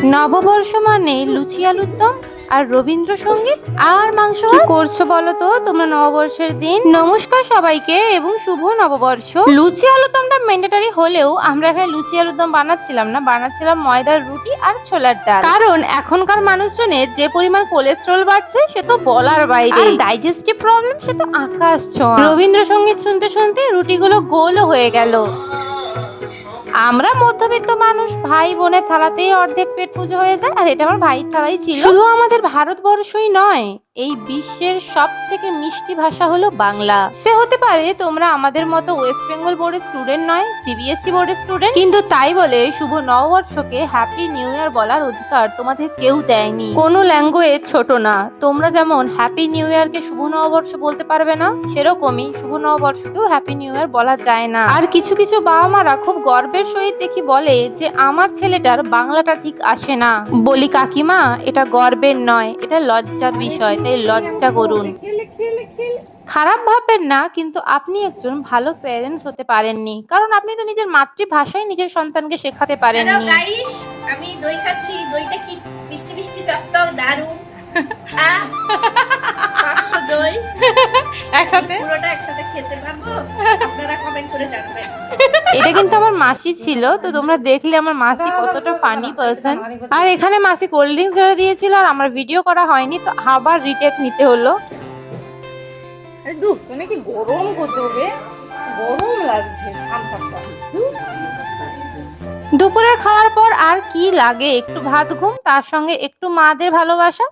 নববর্ষ মানে লুচি আলুর দম আর রবীন্দ্রসঙ্গীত আর মাংস। কি করছো বলো তো তোমরা নববর্ষের দিন? নমস্কার সবাইকে এবং শুভ নববর্ষ। লুচি আলুর দমটা ম্যান্ডেটারি হলেও আমরা এখানে লুচি আলুর দম বানাচ্ছিলাম না, বানাচ্ছিলাম ময়দার রুটি আর ছোলার ডাল। কারণ এখনকার মানুষজনের যে পরিমাণ কোলেস্ট্রল বাড়ছে সে তো বলার বাইরে, ডাইজেস্টিভ প্রবলেম সে তো আকাশ ছোঁয়া। রবীন্দ্রসঙ্গীত শুনতে শুনতে রুটিগুলো গোলও হয়ে গেল। আমরা মধ্যবিত্ত মানুষ, ভাই বোনের থালাতেই অর্ধেক পেট পুজো হয়ে যায়, আর এটা আমার ভাইয়ের থালাই ছিল। শুধু আমাদের ভারতবর্ষই নয়, এই বিশ্বের সব থেকে মিষ্টি ভাষা হলো বাংলা। সে হতে পারে তোমরা আমাদের মতো ওয়েস্ট বেঙ্গল বোর্ডের স্টুডেন্ট নয়, সিবিএসসি বোর্ডের স্টুডেন্ট, কিন্তু তাই বলে শুভ নববর্ষকে হ্যাপি নিউ ইয়ার বলার অধিকার তোমাদের কেউ দেয়নি। কোনো ল্যাঙ্গুয়েজ ছোট না। তোমরা যেমন হ্যাপি নিউ ইয়ারকে শুভ নববর্ষ বলতে পারবে না, সেরকমই শুভ নববর্ষকেও হ্যাপি নিউ ইয়ার বলা যায় না। আর কিছু কিছু বাবা মারা খুব গর্বের সহিত দেখি বলে যে আমার ছেলেটার বাংলাটা ঠিক আসে না। বলি কাকিমা, এটা গর্বের নয়, এটা লজ্জার বিষয়, তাই লজ্জা করুন। খারাপ ভাববেন না, কিন্তু আপনি একজন ভালো প্যারেন্টস হতে পারেননি, কারণ আপনি তো নিজের মাতৃভাষায় নিজের সন্তানকে শেখাতে পারেননি। গাইস, আমি দই খাচ্ছি। দইটা কি মিষ্টি মিষ্টি টকটক দারুণ। 500 দই একসাথে পুরোটা একসাথে খেতে পারবো? আপনারা কমেন্ট করে জানাবেন। এটা কিন্তু আমার মাসি ছিল, তো তোমরা দেখলে আমার মাসি কতটা ফানি পার্সন। আর এখানে মাসি কোল্ড ড্রিঙ্কস ঢেলে দিয়েছিল, আর আমার ভিডিও করা হয়নি, তো আবার রিটেক নিতে হলো। কি গরম করতে হবে, গরম লাগছে। দুপুরে খাওয়ার পর আর কি লাগে, একটু ভাত ঘুম, তার সঙ্গে একটু মাদের ভালোবাসা,